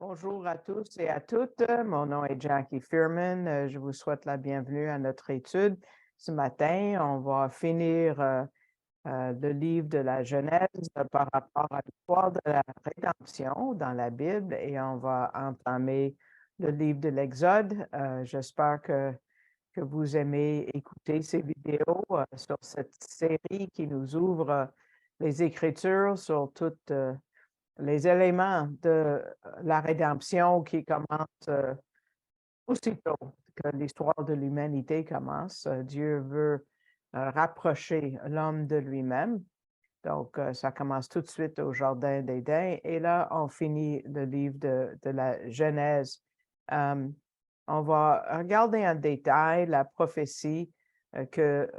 Bonjour à tous et à toutes. Mon nom est Jackie Fearman. Je vous souhaite la bienvenue à notre étude. Ce matin, on va finir le livre de la Genèse par rapport à l'histoire de la rédemption dans la Bible et on va entamer le livre de l'Exode. J'espère que vous aimez écouter ces vidéos sur cette série qui nous ouvre les Écritures sur toutes les éléments de la rédemption qui commence aussitôt que l'histoire de l'humanité commence. Dieu veut rapprocher l'homme de lui-même. Donc, ça commence tout de suite au Jardin d'Éden. Et là, on finit le livre de la Genèse. On va regarder en détail la prophétie que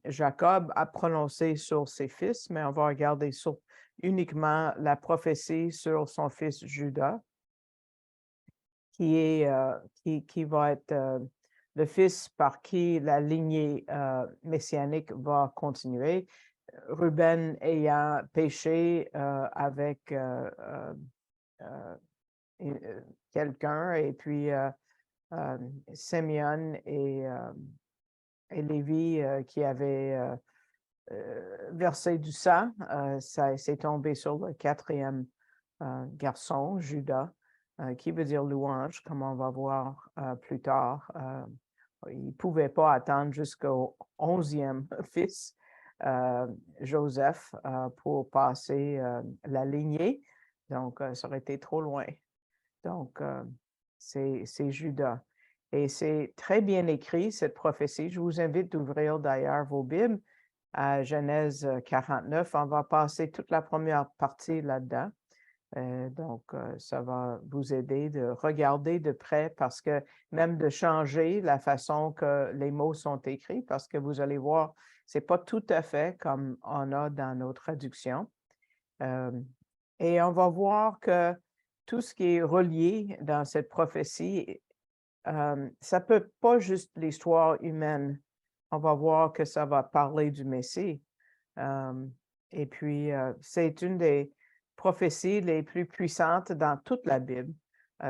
Jacob a prononcée sur ses fils, mais on va regarder uniquement la prophétie sur son fils Judas, qui va être le fils par qui la lignée messianique va continuer. Ruben ayant péché avec quelqu'un, et puis Simeon et Lévi qui avaient versé du sang, ça s'est tombé sur le quatrième garçon, Judas, qui veut dire louange, comme on va voir plus tard. Il ne pouvait pas attendre jusqu'au 11e fils, Joseph, pour passer la lignée. Donc, ça aurait été trop loin. Donc, c'est Judas. Et c'est très bien écrit, cette prophétie. Je vous invite d'ouvrir d'ailleurs vos Bibles à Genèse 49. On va passer toute la première partie là-dedans. Donc, ça va vous aider de regarder de près parce que même de changer la façon que les mots sont écrits parce que vous allez voir, c'est pas tout à fait comme on a dans nos traductions. Et on va voir que tout ce qui est relié dans cette prophétie, ça peut pas juste l'histoire humaine. On va voir que ça va parler du Messie. Et puis, c'est une des prophéties les plus puissantes dans toute la Bible.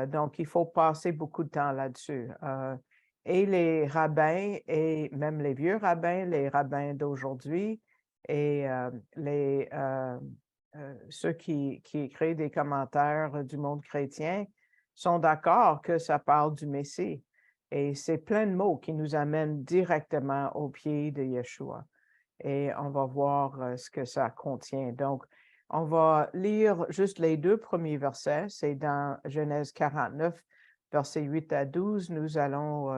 Donc, il faut passer beaucoup de temps là-dessus. Et les rabbins, et même les vieux rabbins, les rabbins d'aujourd'hui, et ceux qui écrivent des commentaires du monde chrétien sont d'accord que ça parle du Messie. Et c'est plein de mots qui nous amènent directement au pied de Yeshua. Et on va voir ce que ça contient. Donc, on va lire juste les 2 premiers versets. C'est dans Genèse 49, versets 8 à 12. Nous allons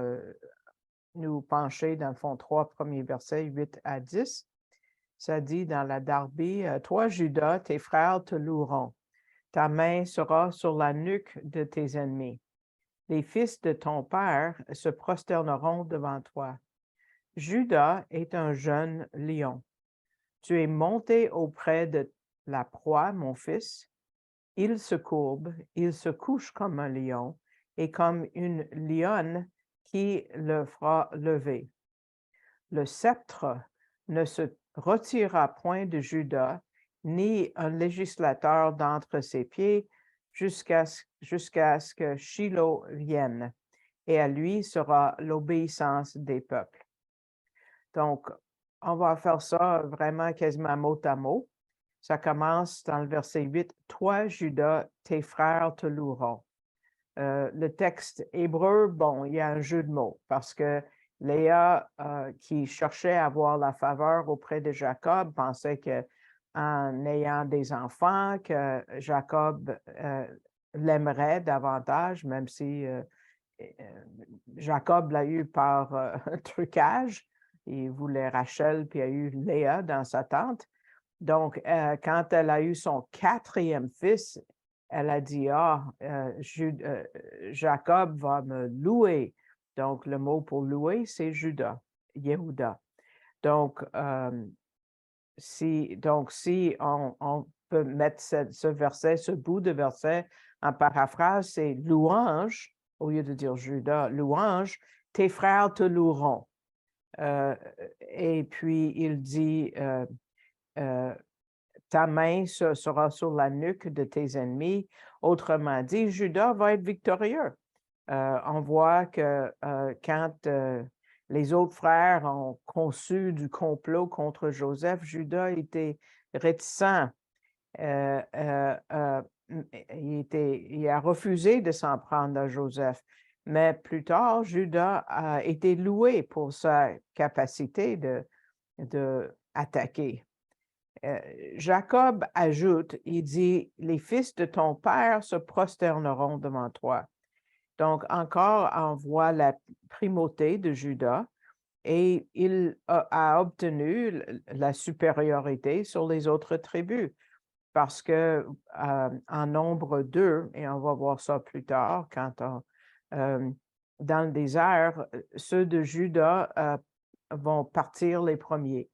nous pencher dans le fond 3 premiers versets, 8 à 10. Ça dit dans la Darby, « Toi, Judas, tes frères te loueront. Ta main sera sur la nuque de tes ennemis. Les fils de ton père se prosterneront devant toi. Judas est un jeune lion. Tu es monté auprès de la proie, mon fils. Il se courbe, il se couche comme un lion et comme une lionne qui le fera lever. Le sceptre ne se retirera point de Juda, ni un législateur d'entre ses pieds, jusqu'à ce que Shiloh vienne, et à lui sera l'obéissance des peuples. » Donc, on va faire ça vraiment quasiment mot à mot. Ça commence dans le verset 8. « Toi, Judas, tes frères te loueront. » Le texte hébreu, bon, il y a un jeu de mots parce que Léa, qui cherchait à avoir la faveur auprès de Jacob, pensait qu'en ayant des enfants, que Jacob l'aimerait davantage, même si Jacob l'a eu par trucage. Il voulait Rachel, puis il a eu Léa dans sa tente. Donc, quand elle a eu son 4e fils, elle a dit, « Ah, Jacob va me louer. » Donc, le mot pour louer, c'est Judas, Yehuda. Donc, si on peut mettre ce verset, ce bout de verset en paraphrase, c'est « louange », au lieu de dire Judas, « louange, tes frères te loueront. » Et puis, il dit ta main sera sur la nuque de tes ennemis. Autrement dit, Juda va être victorieux. On voit que quand les autres frères ont conçu du complot contre Joseph, Juda était réticent. Il a refusé de s'en prendre à Joseph. Mais plus tard, Juda a été loué pour sa capacité de attaquer. Jacob ajoute, il dit, « Les fils de ton père se prosterneront devant toi. » Donc, encore, on voit la primauté de Juda et il a obtenu la supériorité sur les autres tribus parce que en nombre 2, et on va voir ça plus tard, dans le désert, ceux de Juda vont partir les premiers.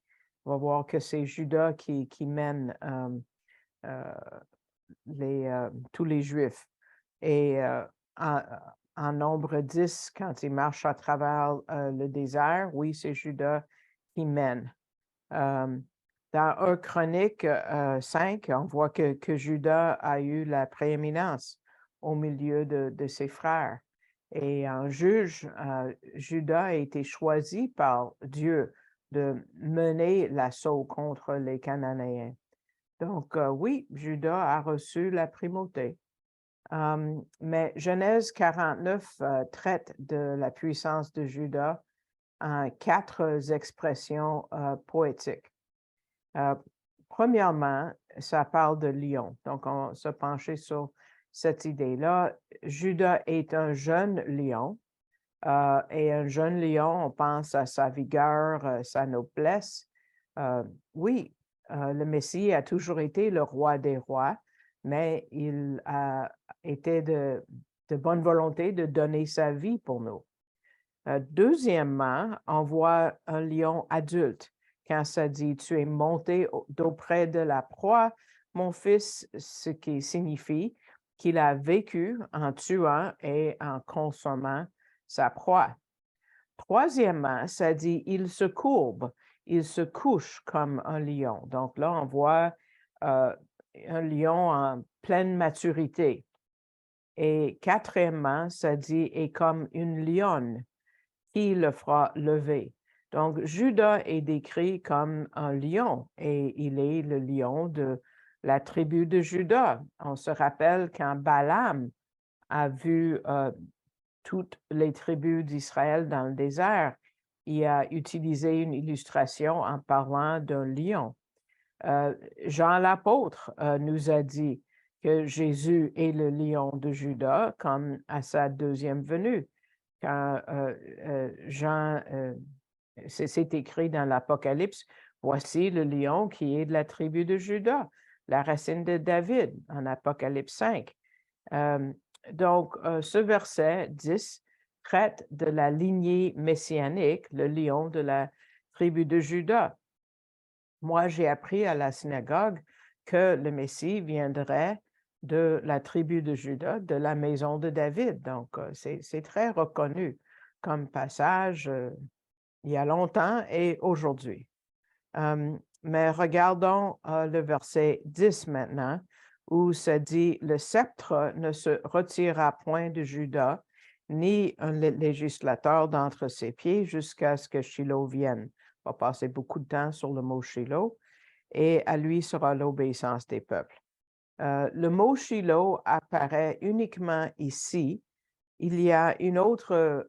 On va voir que c'est Juda qui mène tous les Juifs. Et en nombre 10, quand ils marchent à travers le désert, oui, c'est Juda qui mène. Dans 1 Chronique 5, on voit que Juda a eu la prééminence au milieu de ses frères. Et en Juge, Juda a été choisi par Dieu de mener l'assaut contre les Cananéens. Donc, oui, Juda a reçu la primauté. Mais Genèse 49 traite de la puissance de Juda en 4 expressions poétiques. Premièrement, ça parle de lion. Donc, on se pencher sur cette idée-là. Juda est un jeune lion. Et un jeune lion, on pense à sa vigueur, sa noblesse. Oui, le Messie a toujours été le roi des rois, mais il a été de bonne volonté de donner sa vie pour nous. Deuxièmement, on voit un lion adulte. Quand ça dit « tu es monté d'auprès de la proie, mon fils », ce qui signifie qu'il a vécu en tuant et en consommant sa proie. Troisièmement, ça dit « il se courbe, il se couche comme un lion ». Donc là, on voit un lion en pleine maturité. Et quatrièmement, ça dit « et comme une lionne qui le fera lever ». Donc, Juda est décrit comme un lion et il est le lion de la tribu de Juda. On se rappelle quand Balaam a vu toutes les tribus d'Israël dans le désert, il a utilisé une illustration en parlant d'un lion. Jean l'apôtre nous a dit que Jésus est le lion de Juda comme à sa deuxième venue. Quand Jean, c'est écrit dans l'Apocalypse, « Voici le lion qui est de la tribu de Juda, la racine de David » en Apocalypse 5. Donc, ce verset 10 traite de la lignée messianique, le lion de la tribu de Juda. Moi, j'ai appris à la synagogue que le Messie viendrait de la tribu de Juda, de la maison de David. Donc, c'est très reconnu comme passage il y a longtemps et aujourd'hui. Mais regardons le verset 10 maintenant, où ça dit « Le sceptre ne se retirera point de Juda, ni un législateur d'entre ses pieds, jusqu'à ce que Shiloh vienne. » On va passer beaucoup de temps sur le mot Shiloh, et à lui sera l'obéissance des peuples. Le mot Shiloh apparaît uniquement ici. Il y a une autre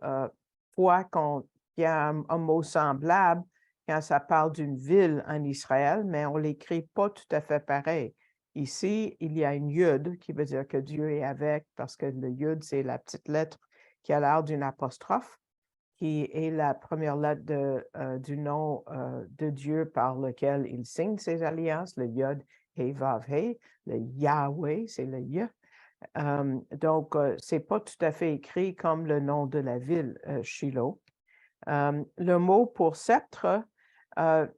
fois qu'il y a un mot semblable quand ça parle d'une ville en Israël, mais on ne l'écrit pas tout à fait pareil. Ici, il y a une yud qui veut dire que Dieu est avec, parce que le yud, c'est la petite lettre qui a l'air d'une apostrophe, qui est la première lettre du nom de Dieu par lequel il signe ses alliances, le yud, he, vav, he, le Yahweh, c'est le yah. Donc, ce n'est pas tout à fait écrit comme le nom de la ville, Shiloh. Le mot pour sceptre,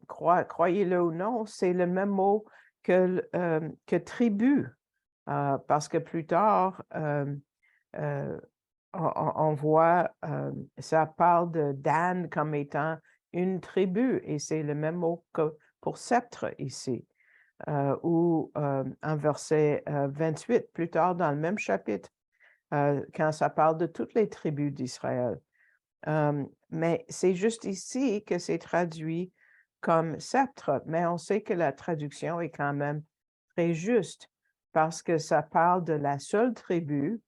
croyez-le ou non, c'est le même mot que tribu, parce que plus tard, on voit, ça parle de Dan comme étant une tribu, et c'est le même mot que pour sceptre ici. ou en verset 28, plus tard dans le même chapitre, quand ça parle de toutes les tribus d'Israël. Mais c'est juste ici que c'est traduit comme sceptre, mais on sait que la traduction est quand même très juste parce que ça parle de la seule tribu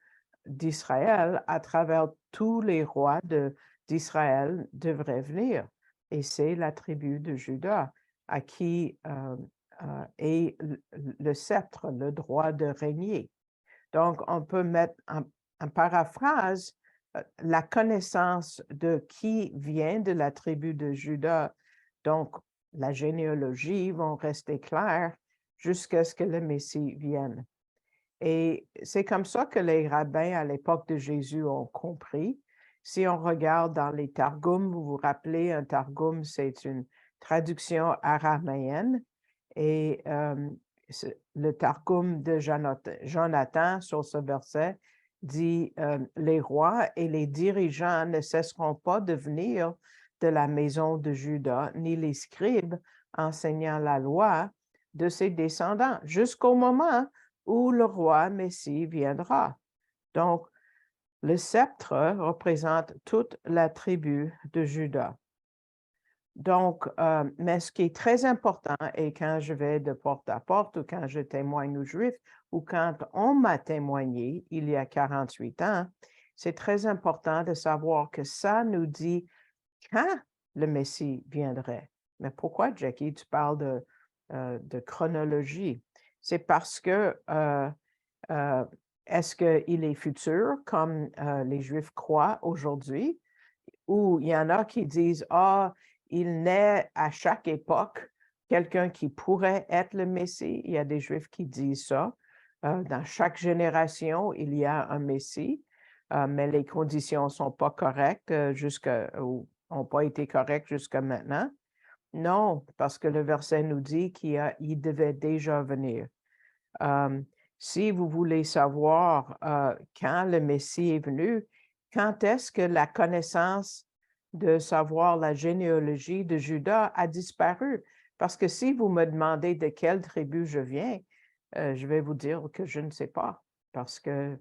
d'Israël à travers tous les rois d'Israël devraient venir. Et c'est la tribu de Juda à qui est le sceptre, le droit de régner. Donc, on peut mettre en paraphrase la connaissance de qui vient de la tribu de Juda. Donc, la généalogie vont rester claires jusqu'à ce que le Messie vienne. Et c'est comme ça que les rabbins à l'époque de Jésus ont compris. Si on regarde dans les Targums, vous vous rappelez, un Targum, c'est une traduction araméenne. Et le Targum de Jonathan sur ce verset dit les rois et les dirigeants ne cesseront pas de venir de la maison de Juda, ni les scribes enseignant la loi de ses descendants, jusqu'au moment où le roi Messie viendra. Donc, le sceptre représente toute la tribu de Juda. Donc, mais ce qui est très important, et quand je vais de porte à porte, ou quand je témoigne aux Juifs, ou quand on m'a témoigné il y a 48 ans, c'est très important de savoir que ça nous dit quand le Messie viendrait. Mais pourquoi, Jackie, tu parles de chronologie? C'est parce que est-ce qu'il est futur, comme les Juifs croient aujourd'hui, ou il y en a qui disent, ah, il naît à chaque époque quelqu'un qui pourrait être le Messie. Il y a des Juifs qui disent ça. Dans chaque génération, il y a un Messie, mais les conditions ne sont pas correctes ou n'ont pas été correctes jusqu'à maintenant. Non, parce que le verset nous dit qu'il devait déjà venir. Si vous voulez savoir quand le Messie est venu, quand est-ce que la connaissance de savoir la généalogie de Juda a disparu? Parce que si vous me demandez de quelle tribu je viens, je vais vous dire que je ne sais pas, parce que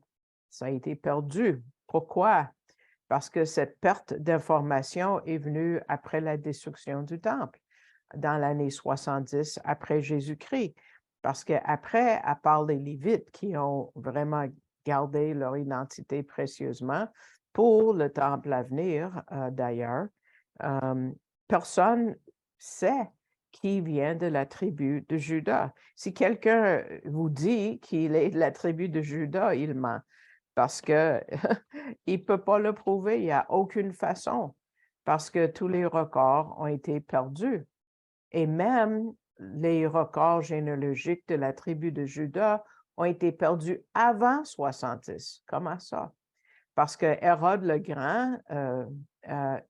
ça a été perdu. Pourquoi? Parce que cette perte d'information est venue après la destruction du temple, dans l'année 70 après Jésus-Christ. Parce qu'après, à part les Lévites qui ont vraiment gardé leur identité précieusement pour le temple à venir, d'ailleurs, personne sait qui vient de la tribu de Juda. Si quelqu'un vous dit qu'il est de la tribu de Juda, il ment, parce qu'il ne peut pas le prouver, il n'y a aucune façon, parce que tous les records ont été perdus. Et même les records généalogiques de la tribu de Juda ont été perdus avant 70. Comment ça? Parce que Hérode le Grand,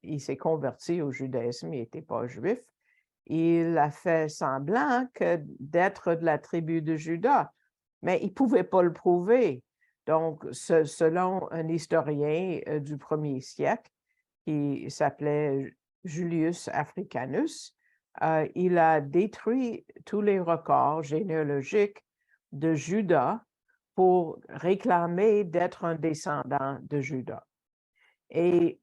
il s'est converti au judaïsme, il n'était pas juif. Il a fait semblant d'être de la tribu de Juda, mais il ne pouvait pas le prouver. Donc, selon un historien du 1er siècle, qui s'appelait Julius Africanus, il a détruit tous les records généalogiques de Juda pour réclamer d'être un descendant de Juda. Et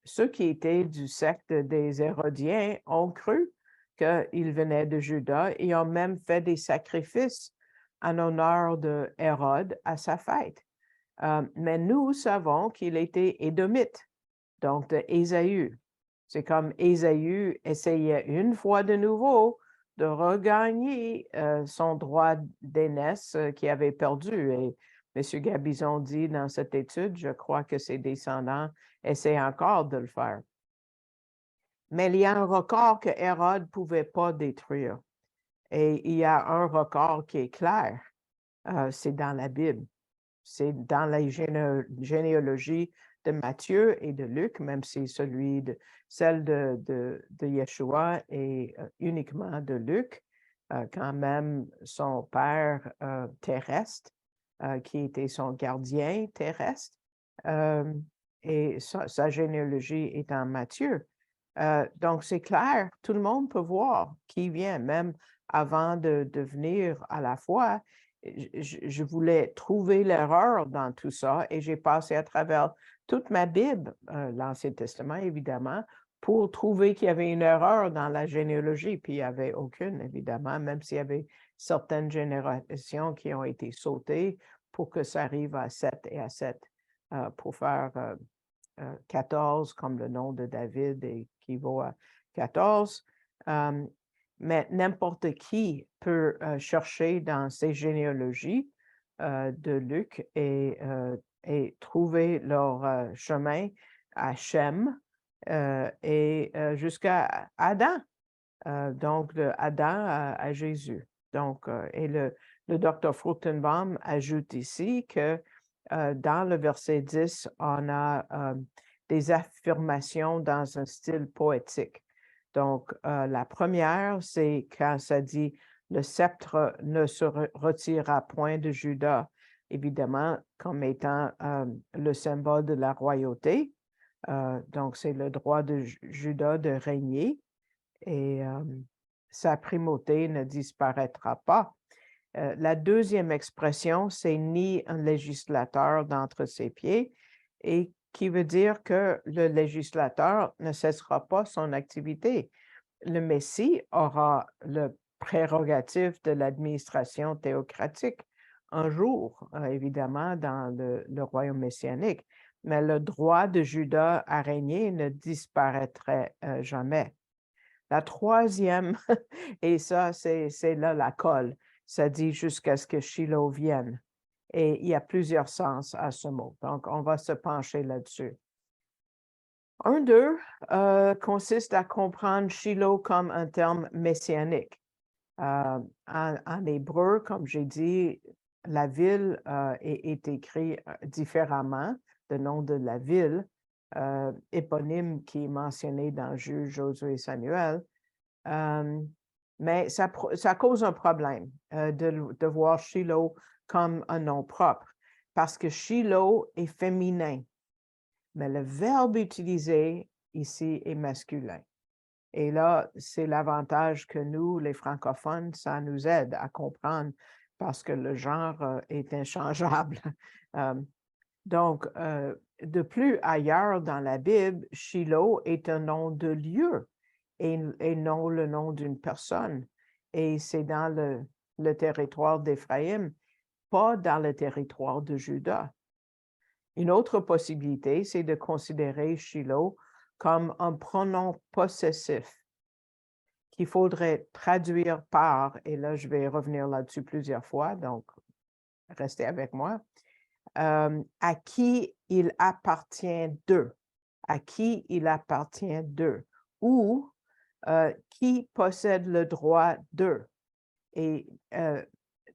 ceux qui étaient du secte des Hérodiens ont cru qu'il venait de Juda et ont même fait des sacrifices en honneur de Hérode à sa fête. Mais nous savons qu'il était édomite, donc de Ésaü. C'est comme Ésaü essayait une fois de nouveau de regagner son droit d'aînesse qu'il avait perdu. Et M. Gabizon dit dans cette étude, je crois que ses descendants essaient encore de le faire. Mais il y a un record que Hérode ne pouvait pas détruire. Et il y a un record qui est clair, c'est dans la Bible. C'est dans la généalogie de Matthieu et de Luc, même si celle de Yeshua est uniquement de Luc, quand même son père terrestre, qui était son gardien terrestre, et sa généalogie est en Matthieu. Donc, c'est clair, tout le monde peut voir qui vient, même avant de venir à la foi. Je voulais trouver l'erreur dans tout ça et j'ai passé à travers toute ma Bible, l'Ancien Testament évidemment, pour trouver qu'il y avait une erreur dans la généalogie, puis il n'y avait aucune, évidemment, même s'il y avait certaines générations qui ont été sautées pour que ça arrive à 7 et à 7, pour faire 14 comme le nom de David et qui vaut à 14. Mais n'importe qui peut chercher dans ces généalogies de Luc et trouver leur chemin à Shem et jusqu'à Adam, donc de Adam à Jésus. Donc, et le Dr. Fruchtenbaum ajoute ici que dans le verset 10, on a des affirmations dans un style poétique. Donc, la première, c'est quand ça dit « Le sceptre ne se retirera point de Juda », évidemment, comme étant le symbole de la royauté. Donc, c'est le droit de Juda de régner et sa primauté ne disparaîtra pas. La deuxième expression, c'est ni un législateur d'entre ses pieds, et qui veut dire que le législateur ne cessera pas son activité. Le Messie aura le prérogative de l'administration théocratique un jour, évidemment, dans le royaume messianique, mais le droit de Juda à régner ne disparaîtrait jamais. La troisième, et ça, c'est là la colle, ça dit jusqu'à ce que Shiloh vienne. Et il y a plusieurs sens à ce mot. Donc, on va se pencher là-dessus. 1, 2 consiste à comprendre Shiloh comme un terme messianique. En hébreu, comme j'ai dit, la ville est écrite différemment, le nom de la ville, éponyme qui est mentionné dans Juge, Josué et Samuel. Mais ça cause un problème de voir Shiloh comme un nom propre, parce que Shiloh est féminin, mais le verbe utilisé ici est masculin. Et là, c'est l'avantage que nous, les francophones, ça nous aide à comprendre parce que le genre est inchangeable. Donc, de plus ailleurs dans la Bible, Shiloh est un nom de lieu et non le nom d'une personne. Et c'est dans le territoire d'Éphraïm, pas dans le territoire de Juda. Une autre possibilité, c'est de considérer Shiloh comme un pronom possessif qu'il faudrait traduire par, et là je vais revenir là-dessus plusieurs fois, donc restez avec moi, à qui il appartient d'eux, à qui il appartient d'eux, ou qui possède le droit d'eux. Et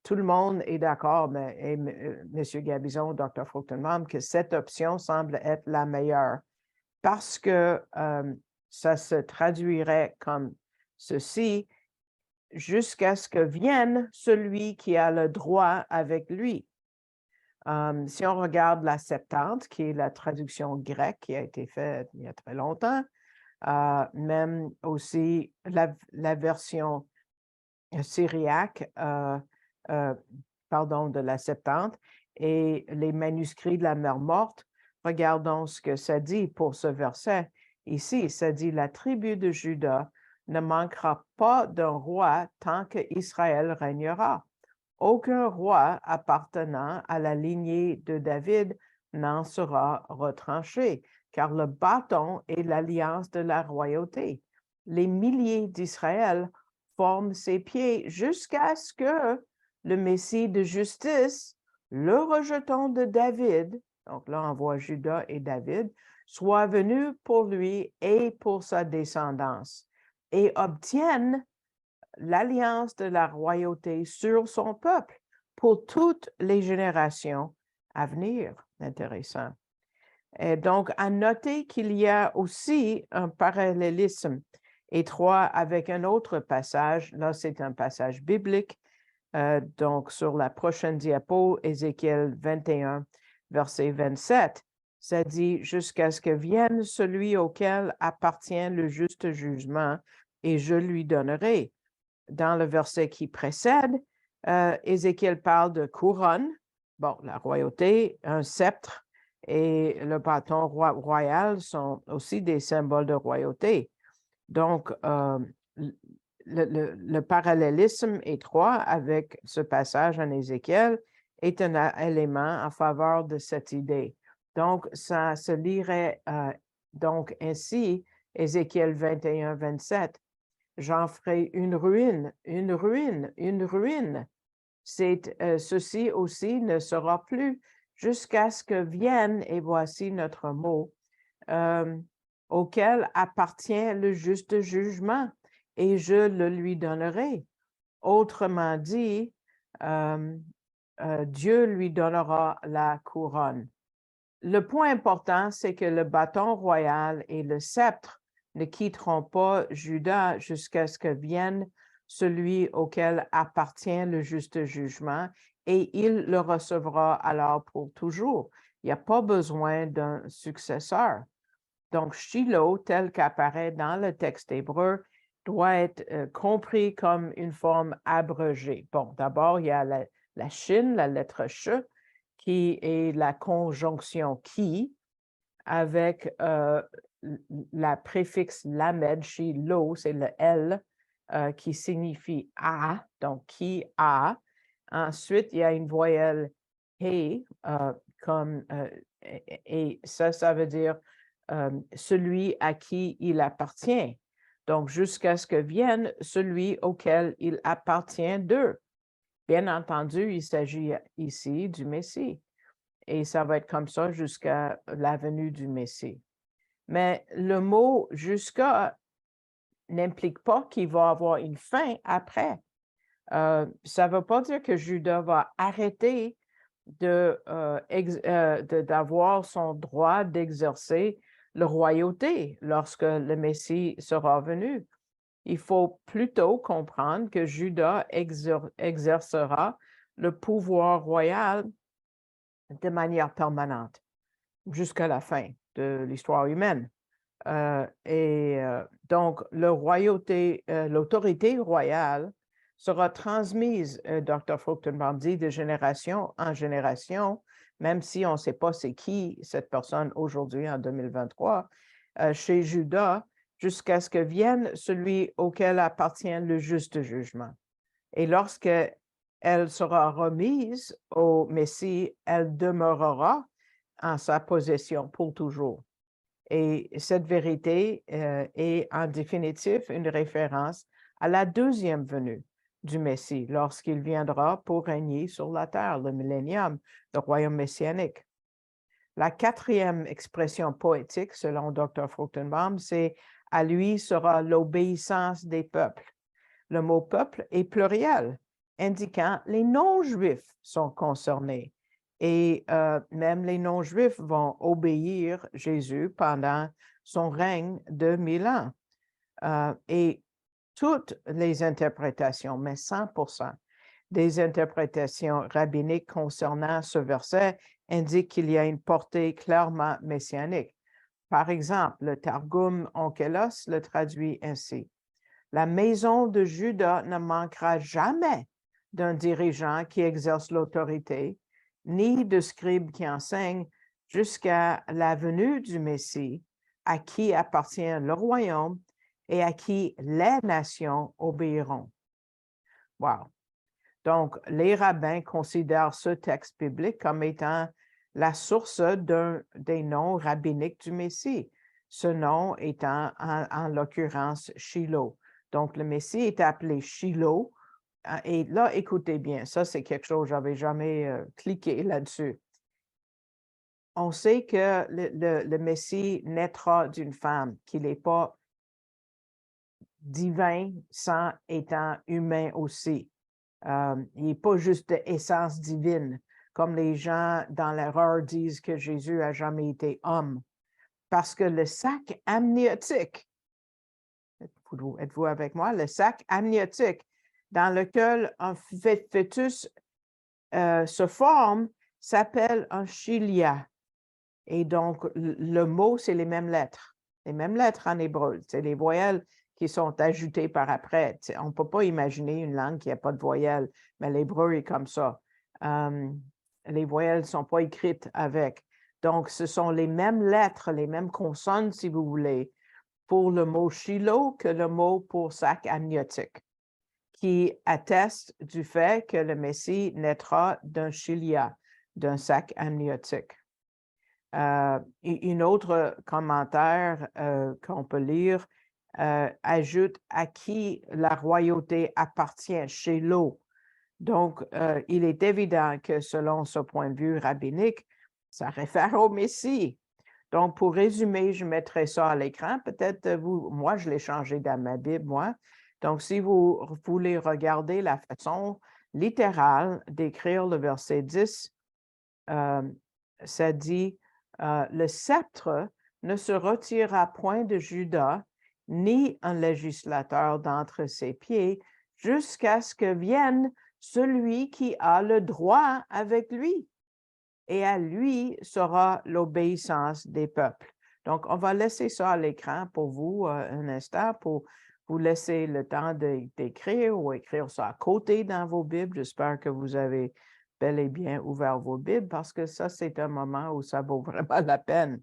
tout le monde est d'accord, M. Gabizon, Dr. Fruchtenbaum, que cette option semble être la meilleure parce que ça se traduirait comme ceci, jusqu'à ce que vienne celui qui a le droit avec lui. Si on regarde la Septante, qui est la traduction grecque qui a été faite il y a très longtemps, même aussi la version syriaque, de la Septante, et les manuscrits de la Mer Morte, regardons ce que ça dit pour ce verset. Ici, ça dit « La tribu de Juda ne manquera pas d'un roi tant qu'Israël régnera. Aucun roi appartenant à la lignée de David n'en sera retranché, car le bâton est l'alliance de la royauté. Les milliers d'Israël forment ses pieds jusqu'à ce que le Messie de justice, le rejeton de David, donc là on voit Juda et David, soit venu pour lui et pour sa descendance, et obtienne l'alliance de la royauté sur son peuple pour toutes les générations à venir. Intéressant. Et donc, à noter qu'il y a aussi un parallélisme étroit avec un autre passage. Là, c'est un passage biblique. Donc, sur la prochaine diapo, Ézéchiel 21, verset 27, Ça dit jusqu'à ce que vienne celui auquel appartient le juste jugement et je lui donnerai. Dans le verset qui précède, Ézéchiel parle de couronne, bon, la royauté, un sceptre et le bâton royal sont aussi des symboles de royauté. Donc, le parallélisme étroit avec ce passage en Ézéchiel est un élément en faveur de cette idée. Donc, ça se lirait donc ainsi, Ézéchiel 21, 27. J'en ferai une ruine, une ruine, une ruine. Ceci aussi ne sera plus jusqu'à ce que vienne, et voici notre mot, auquel appartient le juste jugement, et je le lui donnerai. Autrement dit, Dieu lui donnera la couronne. Le point important, c'est que le bâton royal et le sceptre ne quitteront pas Juda jusqu'à ce que vienne celui auquel appartient le juste jugement, et il le recevra alors pour toujours. Il n'y a pas besoin d'un successeur. Donc, Shiloh, tel qu'apparaît dans le texte hébreu, doit être compris comme une forme abrégée. Bon, d'abord, il y a la shin, la lettre ch, qui est la conjonction qui, avec la préfixe lamed, Shiloh, c'est le L, qui signifie a, donc qui a. Ensuite, il y a une voyelle he, et ça veut dire celui à qui il appartient. Donc, jusqu'à ce que vienne celui auquel il appartient d'eux. Bien entendu, il s'agit ici du Messie. Et ça va être comme ça jusqu'à la venue du Messie. Mais le mot « jusqu'à » n'implique pas qu'il va avoir une fin après. Ça ne veut pas dire que Judas va arrêter d'avoir son droit d'exercer la royauté lorsque le Messie sera venu. Il faut plutôt comprendre que Judas exercera le pouvoir royal de manière permanente jusqu'à la fin de l'histoire humaine. Donc, l'autorité royale sera transmise, Dr. Fruchtenbaum dit, de génération en génération, même si on ne sait pas c'est qui cette personne aujourd'hui en 2023, chez Judas, jusqu'à ce que vienne celui auquel appartient le juste jugement. Et lorsqu'elle sera remise au Messie, elle demeurera en sa possession pour toujours. Et cette vérité est en définitive une référence à la deuxième venue du Messie, lorsqu'il viendra pour régner sur la terre, le millénium, le royaume messianique. La quatrième expression poétique, selon Dr. Fruchtenbaum, c'est « à lui sera l'obéissance des peuples ». Le mot « peuple » est pluriel, indiquant les non-juifs sont concernés. Et même les non-juifs vont obéir Jésus pendant son règne de 1000 ans. Et toutes les interprétations, mais 100% des interprétations rabbiniques concernant ce verset indiquent qu'il y a une portée clairement messianique. Par exemple, le Targum Onkelos le traduit ainsi. La maison de Juda ne manquera jamais d'un dirigeant qui exerce l'autorité, ni de scribe qui enseigne, jusqu'à la venue du Messie, à qui appartient le royaume et à qui les nations obéiront. Wow! Donc, les rabbins considèrent ce texte biblique comme étant la source d'un des noms rabbiniques du Messie, ce nom étant en l'occurrence Shiloh. Donc, le Messie est appelé Shiloh. Et là, écoutez bien, ça c'est quelque chose, je n'avais jamais cliqué là-dessus. On sait que le Messie naîtra d'une femme, qu'il n'est pas divin sans étant humain aussi. Il n'est pas juste d'essence divine, comme les gens dans l'erreur disent que Jésus n'a jamais été homme. Parce que le sac amniotique, êtes-vous avec moi? Le sac amniotique dans lequel un fœtus se forme s'appelle un chilia. Et donc, le mot, c'est les mêmes lettres en hébreu. C'est les voyelles qui sont ajoutées par après. On ne peut pas imaginer une langue qui n'a pas de voyelles, mais l'hébreu est comme ça. Les voyelles ne sont pas écrites avec. Donc, ce sont les mêmes lettres, les mêmes consonnes, si vous voulez, pour le mot Shiloh que le mot pour sac amniotique, qui atteste du fait que le Messie naîtra d'un chilia, d'un sac amniotique. Un autre commentaire qu'on peut lire ajoute à qui la royauté appartient, Shiloh. Donc, il est évident que selon ce point de vue rabbinique, ça réfère au Messie. Donc, pour résumer, je mettrai ça à l'écran. Peut-être moi, je l'ai changé dans ma Bible, moi. Donc, si vous voulez regarder la façon littérale d'écrire le verset 10, ça dit le sceptre ne se retirera point de Juda, ni un législateur d'entre ses pieds, jusqu'à ce que vienne celui qui a le droit avec lui. Et à lui sera l'obéissance des peuples. Donc, on va laisser ça à l'écran pour vous un instant, pour vous laisser le temps d'écrire ou écrire ça à côté dans vos Bibles. J'espère que vous avez bel et bien ouvert vos Bibles parce que ça, c'est un moment où ça vaut vraiment la peine.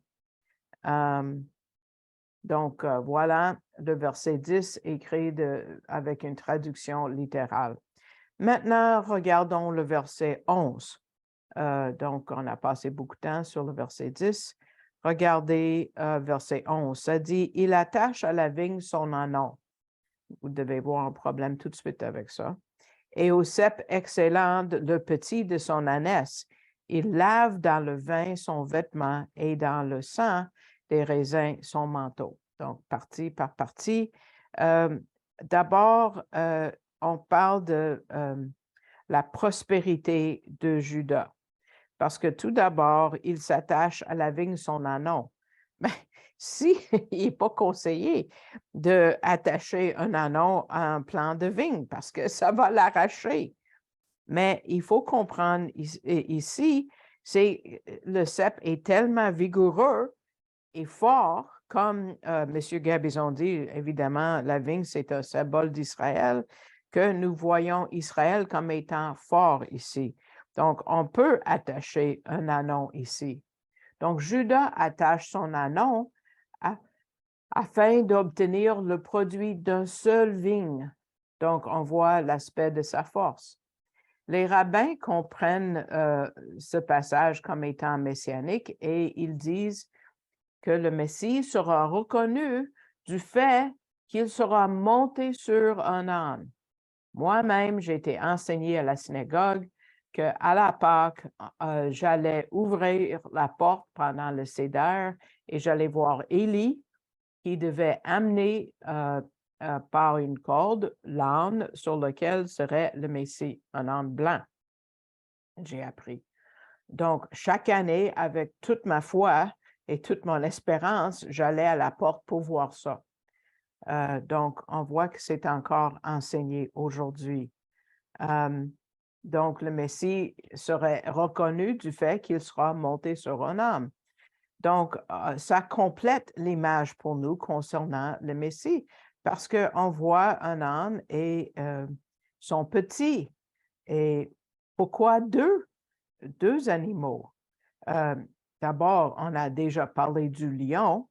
Donc, voilà le verset 10 écrit avec une traduction littérale. Maintenant, regardons le verset 11. Donc, on a passé beaucoup de temps sur le verset 10. Regardez verset 11. Ça dit, « Il attache à la vigne son anon. » Vous devez voir un problème tout de suite avec ça. « Et au cep excellent, le petit de son ânesse. Il lave dans le vin son vêtement et dans le sang des raisins son manteau. » Donc, partie par partie. D'abord, on parle de la prospérité de Juda. Parce que tout d'abord, il s'attache à la vigne son anon. Mais s'il n'est pas conseillé d'attacher un anon à un plant de vigne, parce que ça va l'arracher. Mais il faut comprendre ici, le cep est tellement vigoureux et fort, comme M. Gabizon dit, évidemment, la vigne, c'est un symbole d'Israël, que nous voyons Israël comme étant fort ici. Donc, on peut attacher un anon ici. Donc, Juda attache son anon afin d'obtenir le produit d'un seul vigne. Donc, on voit l'aspect de sa force. Les rabbins comprennent ce passage comme étant messianique et ils disent que le Messie sera reconnu du fait qu'il sera monté sur un âne. Moi-même, j'ai été enseigné à la synagogue qu'à la Pâque, j'allais ouvrir la porte pendant le Seder et j'allais voir Élie qui devait amener par une corde l'âne sur lequel serait le Messie, un âne blanc. J'ai appris. Donc, chaque année, avec toute ma foi et toute mon espérance, j'allais à la porte pour voir ça. Donc, on voit que c'est encore enseigné aujourd'hui. Donc, le Messie serait reconnu du fait qu'il sera monté sur un âne. Donc, ça complète l'image pour nous concernant le Messie, parce qu'on voit un âne et son petit. Et pourquoi deux animaux? D'abord, on a déjà parlé du lion,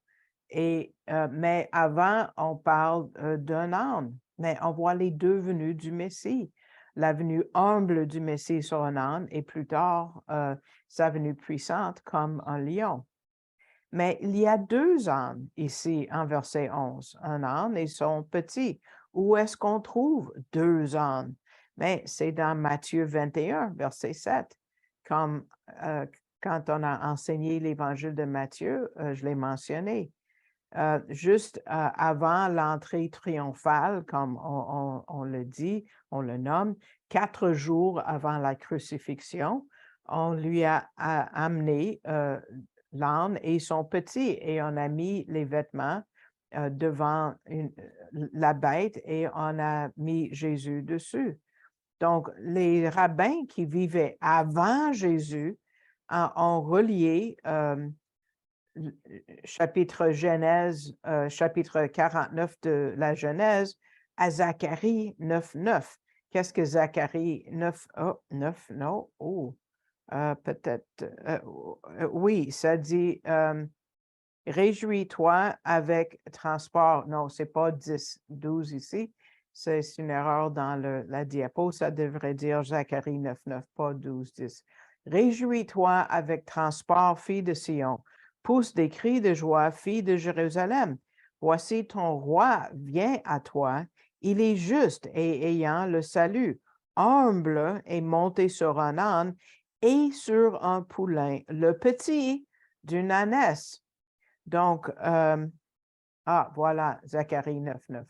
mais avant, on parle d'un âne. Mais on voit les deux venues du Messie. La venue humble du Messie sur un âne et plus tard, sa venue puissante comme un lion. Mais il y a deux ânes ici en verset 11, un âne et son petit. Où est-ce qu'on trouve deux ânes? Mais c'est dans Matthieu 21, verset 7. Comme quand on a enseigné l'évangile de Matthieu, je l'ai mentionné. Juste avant l'entrée triomphale, comme on le dit, on le nomme, 4 jours avant la crucifixion, on lui a amené l'âne et son petit, et on a mis les vêtements devant la bête et on a mis Jésus dessus. Donc, les rabbins qui vivaient avant Jésus ont relié chapitre Genèse, chapitre 49 de la Genèse, à Zacharie 9:9. Qu'est-ce que Zacharie 9? Oh, 9, non. Oh, peut-être. Oui, ça dit réjouis-toi avec transport. Non, c'est pas 10, 12 ici. C'est une erreur dans la diapo. Ça devrait dire Zacharie 9:9, pas 12, 10. Réjouis-toi avec transport, fille de Sion. Pousse des cris de joie, fille de Jérusalem. Voici ton roi vient à toi. Il est juste et ayant le salut, humble et monté sur un âne et sur un poulain, le petit d'une ânesse. Donc, voilà, Zacharie 9:9.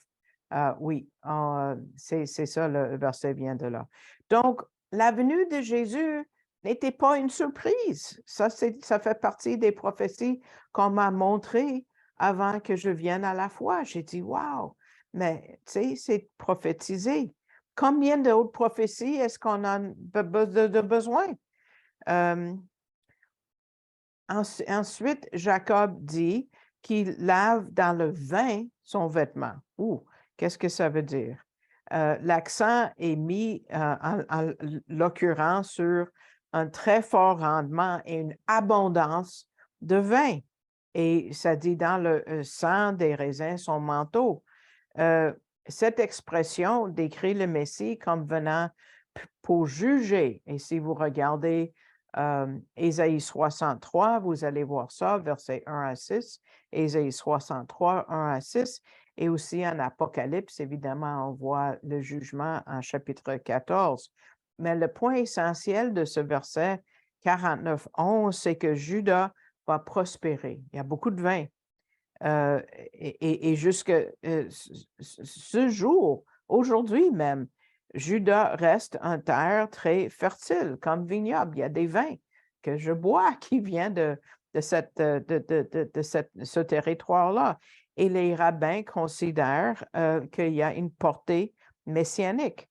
Oui, c'est ça, le verset vient de là. Donc, la venue de Jésus n'était pas une surprise. Ça fait partie des prophéties qu'on m'a montrées avant que je vienne à la foi. J'ai dit, wow, mais tu sais, c'est prophétisé. Combien d'autres prophéties est-ce qu'on a de besoin? Ensuite, Jacob dit qu'il lave dans le vin son vêtement. Ouh, qu'est-ce que ça veut dire? L'accent est mis en l'occurrence sur un très fort rendement et une abondance de vin. Et ça dit dans le sang des raisins son manteau. Cette expression décrit le Messie comme venant pour juger. Et si vous regardez Ésaïe 63, vous allez voir ça, versets 1 à 6, Ésaïe 63, 1 à 6, et aussi en Apocalypse, évidemment, on voit le jugement en chapitre 14. Mais le point essentiel de ce verset 49, 11, c'est que Juda va prospérer. Il y a beaucoup de vin. Et jusque ce jour, aujourd'hui même, Juda reste une terre très fertile, comme vignoble. Il y a des vins que je bois qui viennent de ce territoire-là. Et les rabbins considèrent qu'il y a une portée messianique.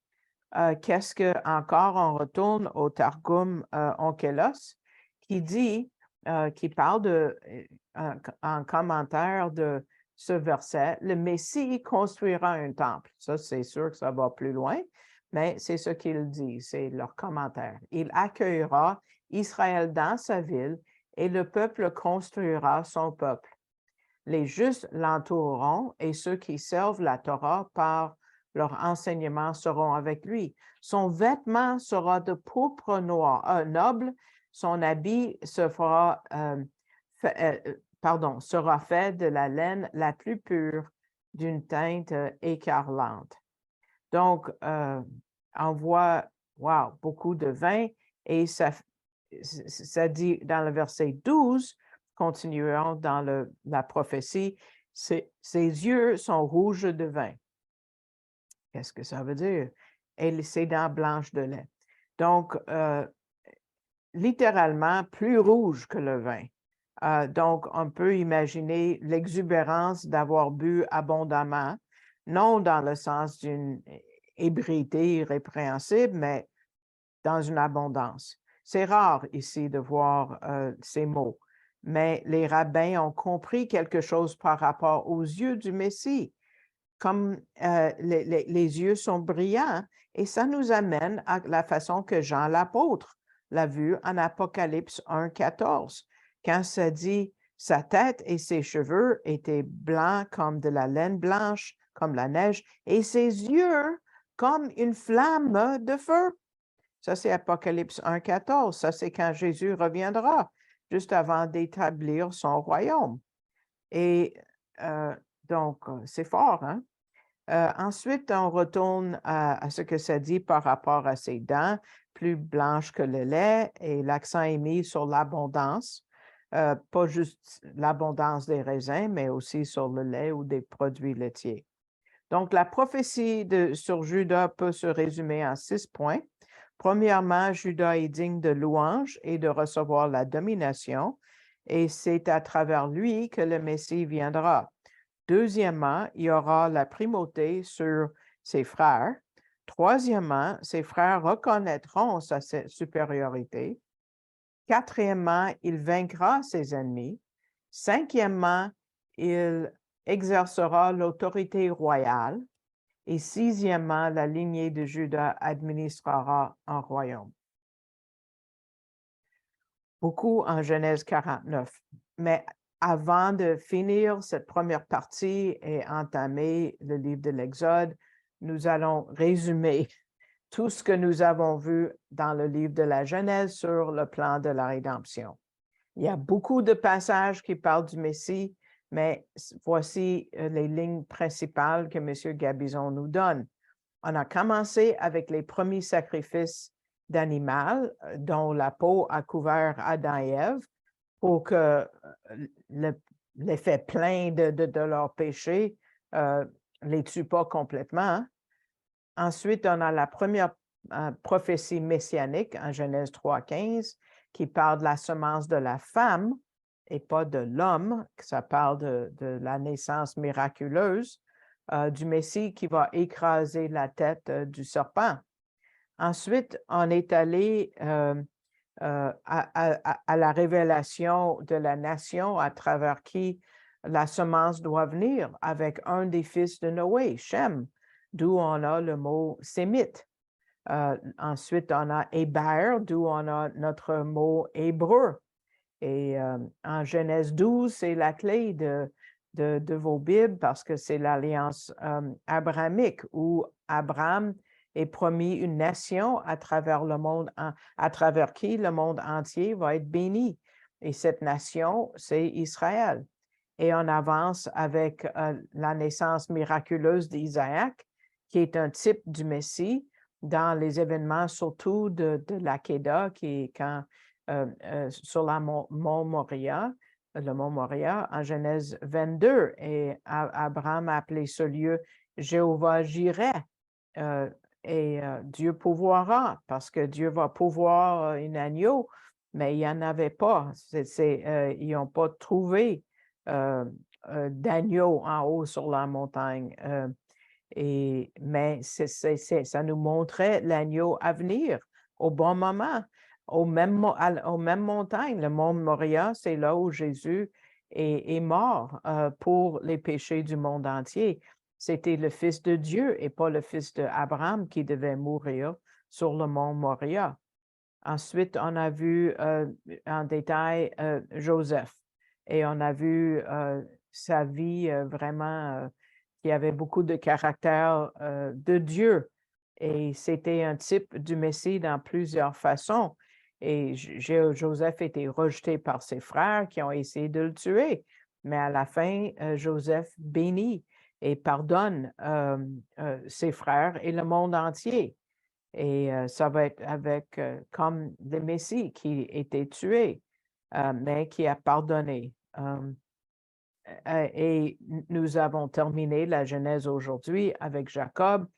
Qu'est-ce que encore on retourne au Targum Onkelos qui dit, qui parle de, en commentaire de ce verset, le Messie construira un temple. Ça, c'est sûr que ça va plus loin, mais c'est ce qu'il dit, c'est leur commentaire. Il accueillera Israël dans sa ville et le peuple construira son peuple. Les justes l'entoureront et ceux qui servent la Torah par leur enseignement seront avec lui. Son vêtement sera de pourpre noir, noble, son habit sera fait de la laine la plus pure, d'une teinte écarlate. Donc, on voit, wow, beaucoup de vin, et ça dit dans le verset 12, continuons dans la prophétie, ses yeux sont rouges de vin. Qu'est-ce que ça veut dire? Et ses dents blanches de lait. Donc, littéralement, plus rouge que le vin. Donc, on peut imaginer l'exubérance d'avoir bu abondamment, non dans le sens d'une ébriété irrépréhensible, mais dans une abondance. C'est rare ici de voir ces mots, mais les rabbins ont compris quelque chose par rapport aux yeux du Messie. Comme les yeux sont brillants, et ça nous amène à la façon que Jean l'apôtre l'a vu en Apocalypse 1:14, quand ça dit « Sa tête et ses cheveux étaient blancs comme de la laine blanche, comme la neige, et ses yeux comme une flamme de feu. » Ça, c'est Apocalypse 1:14. Ça, c'est quand Jésus reviendra, juste avant d'établir son royaume. Et donc, c'est fort, hein? Ensuite, on retourne à ce que ça dit par rapport à ses dents, plus blanches que le lait, et l'accent est mis sur l'abondance, pas juste l'abondance des raisins, mais aussi sur le lait ou des produits laitiers. Donc, la prophétie sur Juda peut se résumer en 6 points. Premièrement, Juda est digne de louange et de recevoir la domination, et c'est à travers lui que le Messie viendra. Deuxièmement, il y aura la primauté sur ses frères. Troisièmement, ses frères reconnaîtront sa supériorité. Quatrièmement, il vaincra ses ennemis. Cinquièmement, il exercera l'autorité royale. Et sixièmement, la lignée de Juda administrera un royaume. Beaucoup en Genèse 49. Mais avant de finir cette première partie et entamer le livre de l'Exode, nous allons résumer tout ce que nous avons vu dans le livre de la Genèse sur le plan de la rédemption. Il y a beaucoup de passages qui parlent du Messie, mais voici les lignes principales que M. Gabizon nous donne. On a commencé avec les premiers sacrifices d'animal dont la peau a couvert Adam et Ève pour que l'effet plein de leur péché les tue pas complètement. Ensuite, on a la première prophétie messianique en Genèse 3,15 qui parle de la semence de la femme et pas de l'homme, ça parle de la naissance miraculeuse du Messie qui va écraser la tête du serpent. Ensuite, on est allé à la révélation de la nation à travers qui la semence doit venir avec un des fils de Noé, Shem, d'où on a le mot sémite. Ensuite, on a Héber, d'où on a notre mot hébreu. Et en Genèse 12, c'est la clé de vos Bibles parce que c'est l'alliance abrahamique où Abraham est promis une nation à travers le monde, à travers qui le monde entier va être béni. Et cette nation, c'est Israël. Et on avance avec la naissance miraculeuse d'Isaac, qui est un type du Messie dans les événements surtout de l'Akéda, qui est quand sur le mont Moria, en Genèse 22. Et Abraham a appelé ce lieu Jéhovah Jireh. Et Dieu pourvoira, parce que Dieu va pourvoir un agneau, mais il n'y en avait pas. Ils n'ont pas trouvé d'agneau en haut sur la montagne. Mais ça nous montrait l'agneau à venir au bon moment. Aux mêmes montagnes, le mont Moria, c'est là où Jésus est mort pour les péchés du monde entier. C'était le Fils de Dieu et pas le fils d'Abraham qui devait mourir sur le mont Moria. Ensuite, on a vu en détail Joseph et on a vu sa vie vraiment qui avait beaucoup de caractère de Dieu. Et c'était un type du Messie dans plusieurs façons. Et Joseph était rejeté par ses frères qui ont essayé de le tuer. Mais à la fin, Joseph bénit et pardonne ses frères et le monde entier. Et ça va être avec comme le Messie qui était tué, mais qui a pardonné. Et nous avons terminé la Genèse aujourd'hui avec Jacob,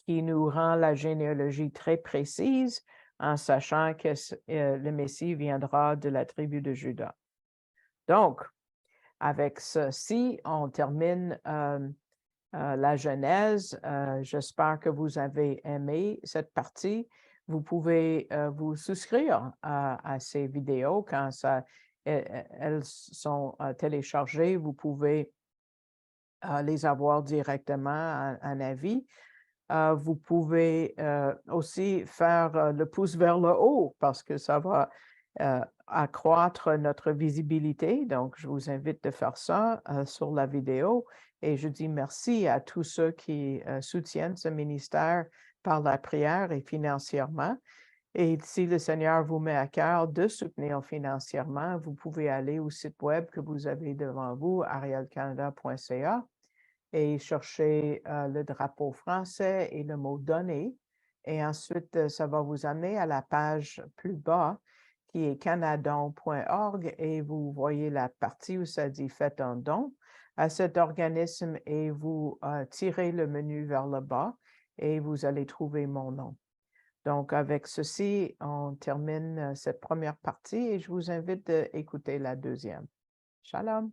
qui nous rend la généalogie très précise en sachant que le Messie viendra de la tribu de Juda. Donc, avec ceci, on termine la Genèse. J'espère que vous avez aimé cette partie. Vous pouvez vous souscrire à ces vidéos quand elles sont téléchargées. Vous pouvez les avoir directement en avis. Vous pouvez aussi faire le pouce vers le haut parce que ça va accroître notre visibilité. Donc, je vous invite de faire ça sur la vidéo. Et je dis merci à tous ceux qui soutiennent ce ministère par la prière et financièrement. Et si le Seigneur vous met à cœur de soutenir financièrement, vous pouvez aller au site web que vous avez devant vous, arielcanada.ca, et chercher le drapeau français et le mot « donner ». Et ensuite, ça va vous amener à la page plus bas qui est canadon.org et vous voyez la partie où ça dit « Faites un don » à cet organisme et vous tirez le menu vers le bas et vous allez trouver mon nom. Donc, avec ceci, on termine cette première partie et je vous invite à écouter la deuxième. Shalom!